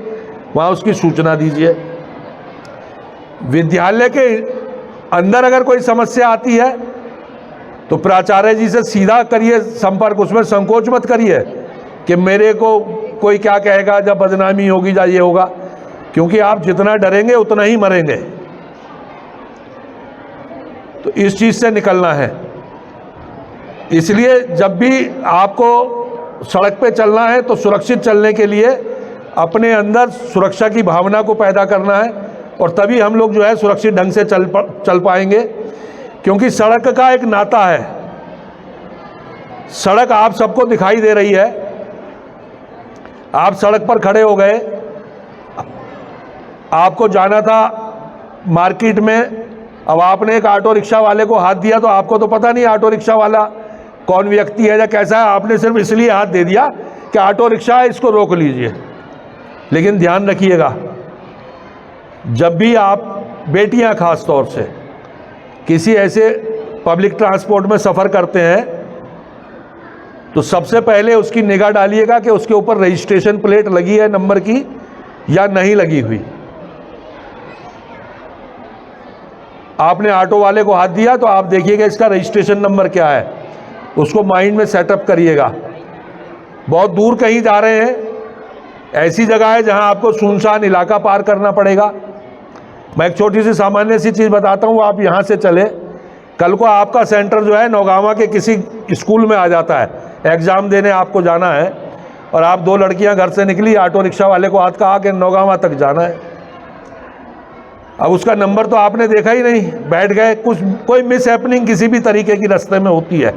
वहाँ उसकी सूचना दीजिए। विद्यालय के अंदर अगर कोई समस्या आती है तो प्राचार्य जी से सीधा करिए संपर्क, उसमें संकोच मत करिए कि मेरे को कोई क्या कहेगा, जब बदनामी होगी या ये होगा, क्योंकि आप जितना डरेंगे उतना ही मरेंगे। तो इस चीज़ से निकलना है। इसलिए जब भी आपको सड़क पे चलना है तो सुरक्षित चलने के लिए अपने अंदर सुरक्षा की भावना को पैदा करना है, और तभी हम लोग जो है सुरक्षित ढंग से चल पाएंगे। क्योंकि सड़क का एक नाता है, सड़क आप सबको दिखाई दे रही है, आप सड़क पर खड़े हो गए, आपको जाना था मार्केट में, अब आपने एक ऑटो रिक्शा वाले को हाथ दिया, तो आपको तो पता नहीं ऑटो रिक्शा वाला कौन व्यक्ति है या कैसा है, आपने सिर्फ इसलिए हाथ दे दिया कि ऑटो रिक्शा है, इसको रोक लीजिए। लेकिन ध्यान रखिएगा, जब भी आप बेटियां खास तौर से किसी ऐसे पब्लिक ट्रांसपोर्ट में सफ़र करते हैं तो सबसे पहले उसकी निगाह डालिएगा कि उसके ऊपर रजिस्ट्रेशन प्लेट लगी है नंबर की या नहीं लगी हुई। आपने ऑटो वाले को हाथ दिया तो आप देखिएगा इसका रजिस्ट्रेशन नंबर क्या है, उसको माइंड में सेटअप करिएगा। बहुत दूर कहीं जा रहे हैं, ऐसी जगह है जहां आपको सुनसान इलाका पार करना पड़ेगा। मैं एक छोटी सी सामान्य सी चीज़ बताता हूं, आप यहां से चले, कल को आपका सेंटर जो है नौगावा के किसी स्कूल में आ जाता है, एग्ज़ाम देने आपको जाना है और आप 2 लड़कियां घर से निकली, ऑटो रिक्शा वाले को हाथ कहा कि नौगावा तक जाना है। अब उसका नंबर तो आपने देखा ही नहीं, बैठ गए, कोई मिस हैपनिंग किसी भी तरीके की रास्ते में होती है,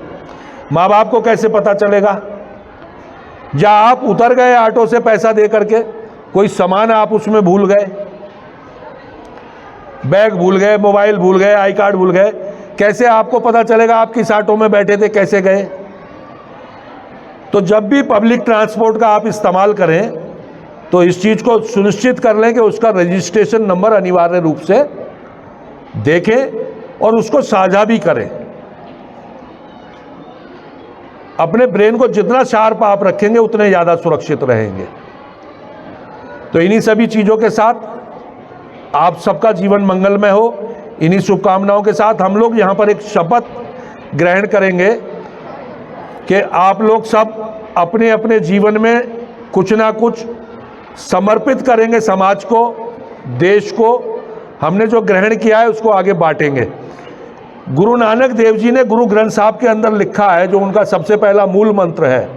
माँ बाप को कैसे पता चलेगा? या आप उतर गए ऑटो से पैसा दे करके, कोई सामान आप उसमें भूल गए, बैग भूल गए, मोबाइल भूल गए, आई कार्ड भूल गए, कैसे आपको पता चलेगा आप किस ऑटो में बैठे थे, कैसे गए? तो जब भी पब्लिक ट्रांसपोर्ट का आप इस्तेमाल करें तो इस चीज़ को सुनिश्चित कर लें कि उसका रजिस्ट्रेशन नंबर अनिवार्य रूप से देखें और उसको साझा भी करें। अपने ब्रेन को जितना शार्प आप रखेंगे उतने ज़्यादा सुरक्षित रहेंगे। तो इन्हीं सभी चीज़ों के साथ आप सबका जीवन मंगलमय हो, इन्हीं शुभकामनाओं के साथ हम लोग यहाँ पर एक शपथ ग्रहण करेंगे कि आप लोग सब अपने अपने जीवन में कुछ ना कुछ समर्पित करेंगे समाज को, देश को। हमने जो ग्रहण किया है उसको आगे बांटेंगे। गुरु नानक देव जी ने गुरु ग्रंथ साहब के अंदर लिखा है, जो उनका सबसे पहला मूल मंत्र है,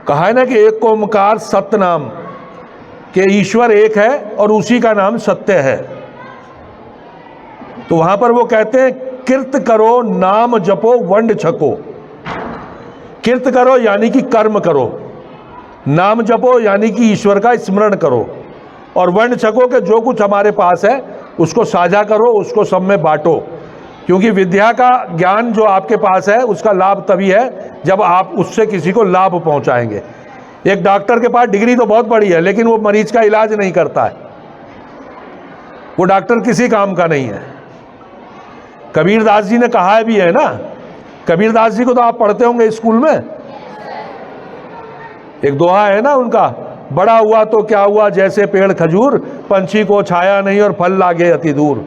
कहा है ना कि एक ओंकार सत्य नाम, कि ईश्वर एक है और उसी का नाम सत्य है। तो वहां पर वो कहते हैं किर्त करो नाम जपो वंड छको। किर्त करो यानी कि कर्म करो, नाम जपो यानी कि ईश्वर का स्मरण करो, और वंड छको के जो कुछ हमारे पास है उसको साझा करो, उसको सब में बांटो। क्योंकि विद्या का ज्ञान जो आपके पास है उसका लाभ तभी है जब आप उससे किसी को लाभ पहुंचाएंगे। एक डॉक्टर के पास डिग्री तो बहुत बड़ी है लेकिन वो मरीज का इलाज नहीं करता है, वो डॉक्टर किसी काम का नहीं है। कबीरदास जी ने कहा भी है ना, कबीरदास जी को तो आप पढ़ते होंगे स्कूल में, एक दोहा है ना उनका, बड़ा हुआ तो क्या हुआ जैसे पेड़ खजूर, पंछी को छाया नहीं और फल लागे अति दूर।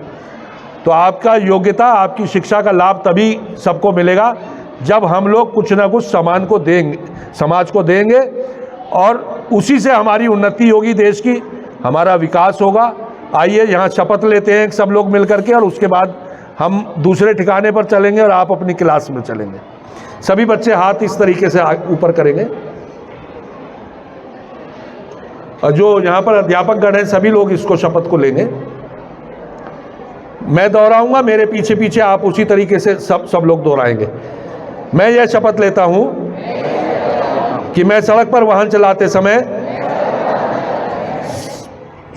तो आपका योग्यता, आपकी शिक्षा का लाभ तभी सबको मिलेगा जब हम लोग कुछ ना कुछ समाज को देंगे और उसी से हमारी उन्नति होगी, देश की हमारा विकास होगा। आइए यहाँ शपथ लेते हैं सब लोग मिल करके, और उसके बाद हम दूसरे ठिकाने पर चलेंगे और आप अपनी क्लास में चलेंगे। सभी बच्चे हाथ इस तरीके से ऊपर करेंगे, और जो यहाँ पर अध्यापक गण हैं सभी लोग इसको शपथ को लेंगे। मैं दोहराऊंगा, मेरे पीछे पीछे आप उसी तरीके से सब लोग दोहराएंगे। मैं यह शपथ लेता हूं कि मैं सड़क पर वाहन चलाते समय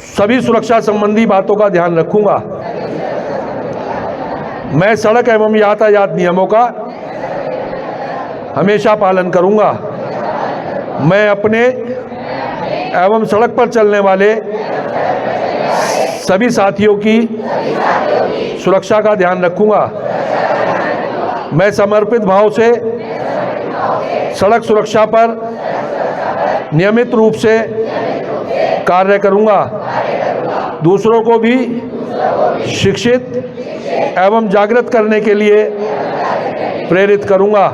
सभी सुरक्षा संबंधी बातों का ध्यान रखूंगा। मैं सड़क एवं यातायात नियमों का हमेशा पालन करूंगा। मैं अपने एवं सड़क पर चलने वाले सभी साथियों की सुरक्षा का ध्यान रखूंगा। मैं समर्पित भाव से सड़क सुरक्षा पर नियमित रूप से कार्य करूंगा। दूसरों को भी शिक्षित एवं जागृत करने के लिए प्रेरित करूंगा।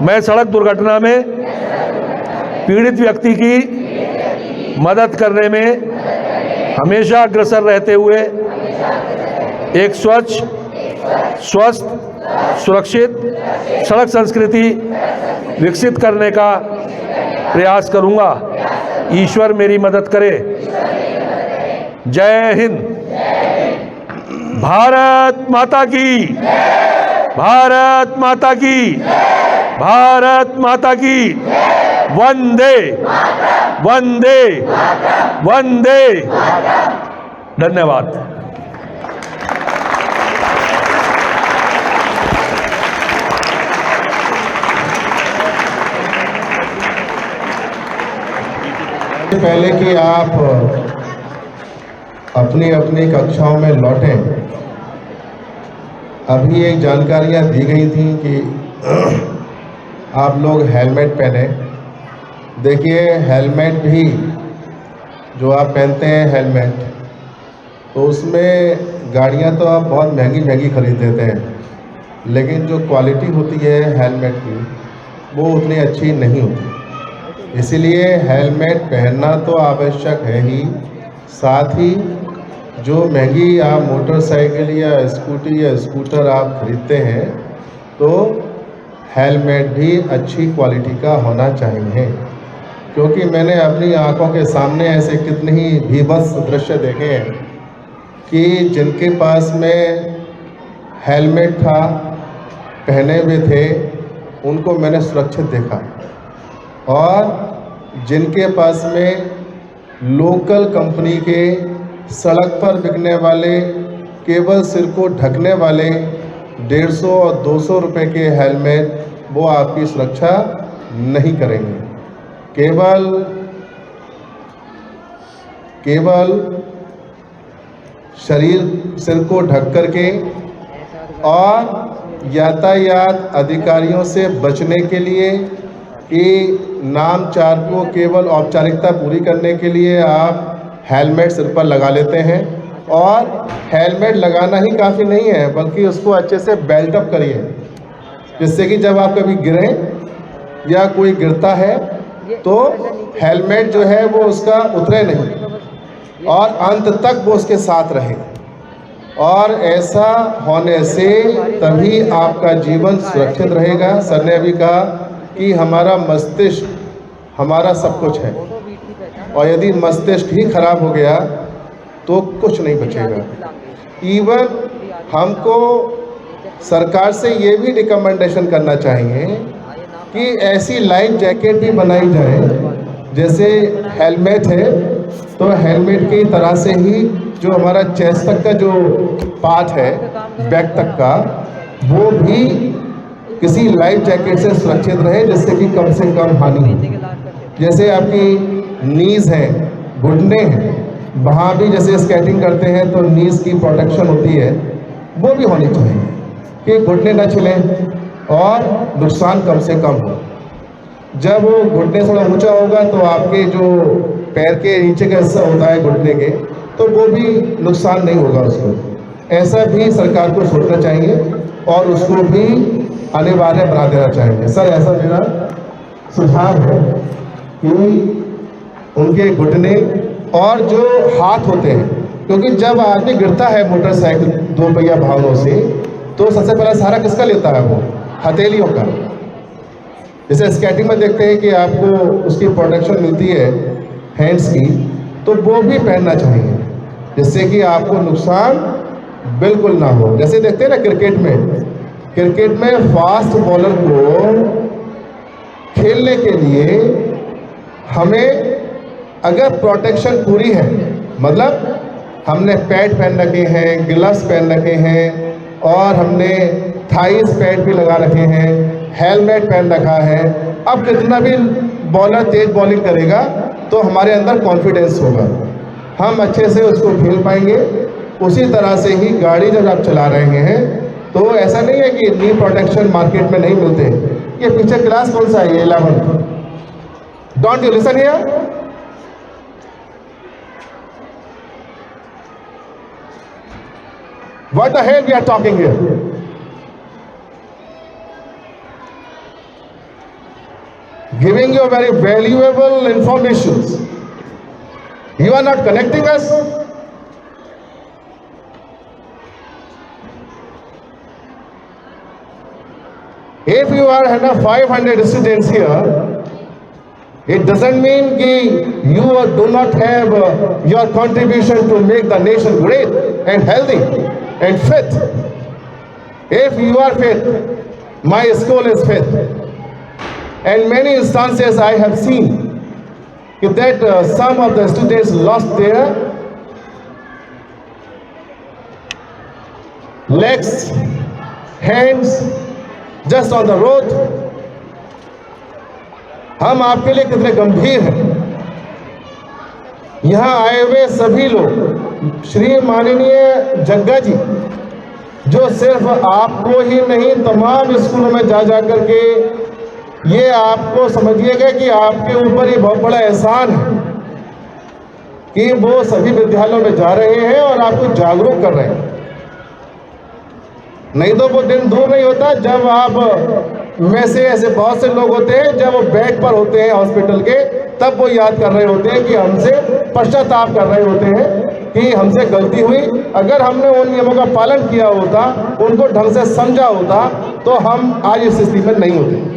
मैं सड़क दुर्घटना में पीड़ित व्यक्ति की मदद करने में हमेशा अग्रसर रहते हुए एक स्वच्छ, स्वस्थ, सुरक्षित सड़क संस्कृति विकसित करने का प्रयास करूंगा। ईश्वर मेरी मदद करे। जय हिंद। भारत माता की, भारत माता की, भारत माता की। वंदे वंदे वंदे। धन्यवाद। पहले कि आप अपनी अपनी कक्षाओं में लौटें, अभी एक जानकारियां दी गई थी कि आप लोग हेलमेट पहने। देखिए, हेलमेट भी जो आप पहनते हैं हेलमेट, तो उसमें गाड़ियां तो आप बहुत महंगी महंगी खरीद देते हैं, लेकिन जो क्वालिटी होती है हेलमेट की वो उतनी अच्छी नहीं होती। इसीलिए हेलमेट पहनना तो आवश्यक है ही, साथ ही जो महंगी आप मोटरसाइकिल या स्कूटी या स्कूटर आप खरीदते हैं तो हेलमेट भी अच्छी क्वालिटी का होना चाहिए, क्योंकि मैंने अपनी आंखों के सामने ऐसे कितने ही भीभत्स दृश्य देखे हैं कि जिनके पास में हेलमेट था, पहने हुए थे, उनको मैंने सुरक्षित देखा, और जिनके पास में लोकल कंपनी के सड़क पर बिकने वाले केवल सिर को ढकने वाले 150 और 200 रुपए के हेलमेट, वो आपकी सुरक्षा नहीं करेंगे। केवल शरीर सिर को ढक करके और यातायात अधिकारियों से बचने के लिए कि नामचार को केवल औपचारिकता पूरी करने के लिए आप हेलमेट सिर पर लगा लेते हैं, और हेलमेट लगाना ही काफ़ी नहीं है बल्कि उसको अच्छे से बेल्ट अप करिए, जिससे कि जब आप कभी गिरें या कोई गिरता है तो हेलमेट जो है वो उसका उतरे नहीं और अंत तक वो उसके साथ रहे। और ऐसा होने से तभी आपका जीवन सुरक्षित रहेगा। सर ने अभी कहा कि हमारा मस्तिष्क हमारा सब कुछ है, और यदि मस्तिष्क ही खराब हो गया तो कुछ नहीं बचेगा। इवन हमको सरकार से ये भी रिकमेंडेशन करना चाहिए कि ऐसी लाइफ जैकेट भी बनाई जाए, जैसे हेलमेट है तो हेलमेट की तरह से ही जो हमारा चेस्ट तक का जो पार्ट है, बैक तक का, वो भी किसी लाइफ जैकेट से सुरक्षित रहे, जिससे कि कम से कम हानि हो। जैसे आपकी नीज़ है, घुटने हैं, वहाँ भी जैसे स्केटिंग करते हैं तो नीज़ की प्रोटेक्शन होती है, वो भी होनी चाहिए कि घुटने न छिलें और नुकसान कम से कम हो। जब वो घुटने थोड़ा ऊंचा होगा तो आपके जो पैर के नीचे का हिस्सा होता है घुटने के, तो वो भी नुकसान नहीं होगा उसको। ऐसा भी सरकार को सोचना चाहिए और उसको भी अनिवार्य बना देना चाहिए। सर, ऐसा मेरा सुझाव है कि उनके घुटने और जो हाथ होते हैं, क्योंकि जब आदमी गिरता है मोटरसाइकिल 2 पहिया वाहनों से तो सबसे पहला सहारा किसका लेता है? वो हथेलियों का। जैसे स्केटिंग में देखते हैं कि आपको उसकी प्रोटेक्शन मिलती है हैंड्स की, तो वो भी पहनना चाहिए जिससे कि आपको नुकसान बिल्कुल ना हो। जैसे देखते हैं ना क्रिकेट में फास्ट बॉलर को खेलने के लिए हमें अगर प्रोटेक्शन पूरी है, मतलब हमने पैड पहन रखे हैं, ग्लव्स पहन रखे हैं और हमने थाइस पैड भी लगा रखे हैं, हेलमेट पहन रखा है, अब कितना भी बॉलर तेज बॉलिंग करेगा तो हमारे अंदर कॉन्फिडेंस होगा, हम अच्छे से उसको खेल पाएंगे। उसी तरह से ही गाड़ी जब आप चला रहे हैं तो ऐसा नहीं है कि नी प्रोटेक्शन मार्केट में नहीं मिलते। ये पीछे क्लास कौन सा है? 11। Don't you listen here? What the hell we are talking here? Giving you very valuable informations. You are not connecting us. If you are 500 students here, it doesn't mean that you do not have your contribution to make the nation great and healthy and fit. If you are fit, my school is fit. And many instances I have seen that some of the students lost their legs, hands just on the road. हम आपके लिए कितने गंभीर हैं। यहाँ आए हुए सभी लोग, श्री माननीय जग्गा जी, जो सिर्फ आपको ही नहीं तमाम स्कूलों में जा करके ये आपको समझिएगा कि आपके ऊपर ये बहुत बड़ा एहसान है कि वो सभी विद्यालयों में जा रहे हैं और आपको जागरूक कर रहे हैं। नहीं तो वो दिन दूर नहीं होता जब आप में से ऐसे बहुत से लोग होते हैं, जब वो बेड पर होते हैं हॉस्पिटल के, तब वो याद कर रहे होते हैं कि हमसे पश्चाताप कर रहे होते हैं कि हमसे गलती हुई। अगर हमने उन नियमों का पालन किया होता, उनको ढंग से समझा होता, तो हम आज इस स्थिति में नहीं होते।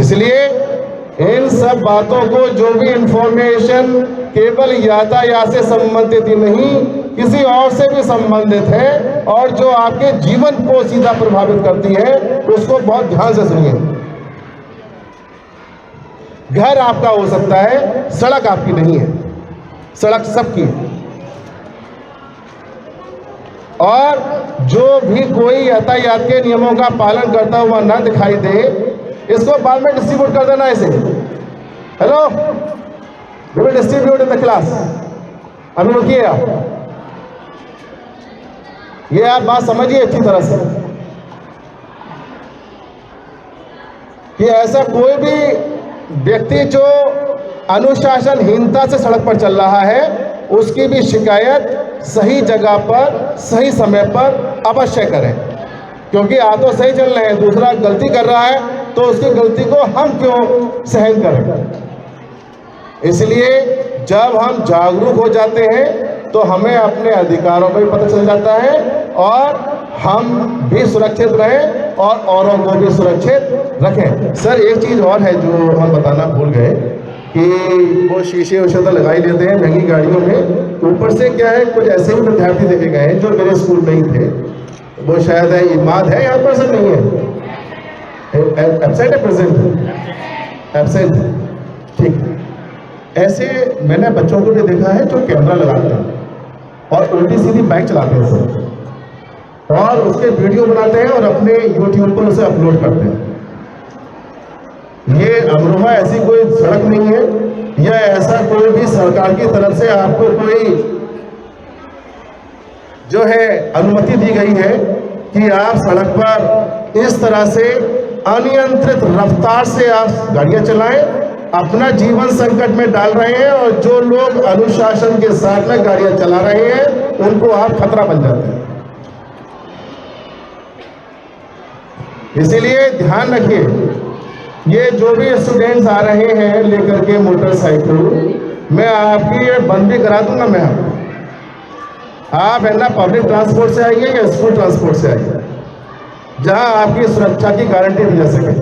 इसलिए इन सब बातों को, जो भी इंफॉर्मेशन केवल यातायात से संबंधित ही नहीं, किसी और से भी संबंधित है और जो आपके जीवन को सीधा प्रभावित करती है, उसको बहुत ध्यान से सुनिए। घर आपका हो सकता है, सड़क आपकी नहीं है, सड़क सबकी है। और जो भी कोई यातायात के नियमों का पालन करता हुआ ना दिखाई दे, इसको बाद में डिस्ट्रीब्यूट कर देना ऐसे। Hello, we will distribute in the class. अभी रुकिए आप, ये आप बात समझिए अच्छी तरह से कि ऐसा कोई भी व्यक्ति जो अनुशासनहीनता से सड़क पर चल रहा है, उसकी भी शिकायत सही जगह पर, सही समय पर अवश्य करें। क्योंकि आप तो सही चल रहे हैं, दूसरा गलती कर रहा है, तो उसकी गलती को हम क्यों सहन करें। इसलिए जब हम जागरूक हो जाते हैं तो हमें अपने अधिकारों का भी पता चल जाता है और हम भी सुरक्षित रहें और औरों को भी सुरक्षित रखें। सर, एक चीज़ और है जो हम बताना भूल गए कि वो शीशे उशे तो लगा ही लेते हैं महंगी गाड़ियों में। ऊपर से क्या है, कुछ ऐसे भी विद्यार्थी देखे गए हैं जो मेरे स्कूल में ही थे। वो शायद है, इमाद है यहाँ पर, सर नहीं है, एब्सेंट है, प्रेजेंट एब्सेंट, ठीक है। ऐसे मैंने बच्चों को भी देखा है जो कैमरा लगाते हैं और उल्टी सीधी बाइक चलाते हैं सर, और उसके वीडियो बनाते हैं और अपने यूट्यूब पर उसे अपलोड करते हैं। ये अमरोहा ऐसी कोई सड़क नहीं है या ऐसा कोई भी सरकार की तरफ से आपको कोई जो है अनुमति दी गई है कि आप सड़क पर इस तरह से अनियंत्रित रफ्तार से आप गाड़ियां चलाएं, अपना जीवन संकट में डाल रहे हैं और जो लोग अनुशासन के साथ में गाड़ियां चला रहे हैं उनको आप खतरा बन जाते हैं। इसीलिए ध्यान रखिए, ये जो भी स्टूडेंट्स आ रहे हैं लेकर के मोटरसाइकिल, मैं आपकी ये बंद भी करा दूंगा। मैं आप है ना पब्लिक ट्रांसपोर्ट से आइए या स्कूल ट्रांसपोर्ट से आइए, जहां आपकी सुरक्षा की गारंटी दी जा सके।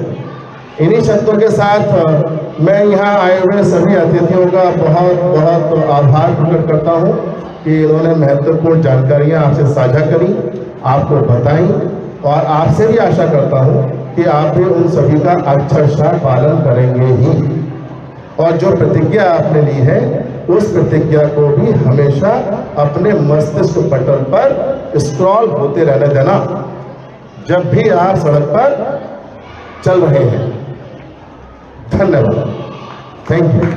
इन्हीं शर्तों के साथ मैं यहाँ आए हुए सभी अतिथियों का बहुत बहुत आभार प्रकट करता हूँ कि इन्होंने महत्वपूर्ण जानकारियाँ आपसे साझा करी, आपको बताई, और आपसे भी आशा करता हूँ कि आप भी उन सभी का अक्षरशः पालन करेंगे ही। और जो प्रतिज्ञा आपने ली है, उस प्रतिज्ञा को भी हमेशा अपने मस्तिष्क पटल पर स्क्रॉल होते रहने देना जब भी आप सड़क पर चल रहे हैं। धन्यवाद, थैंक यू।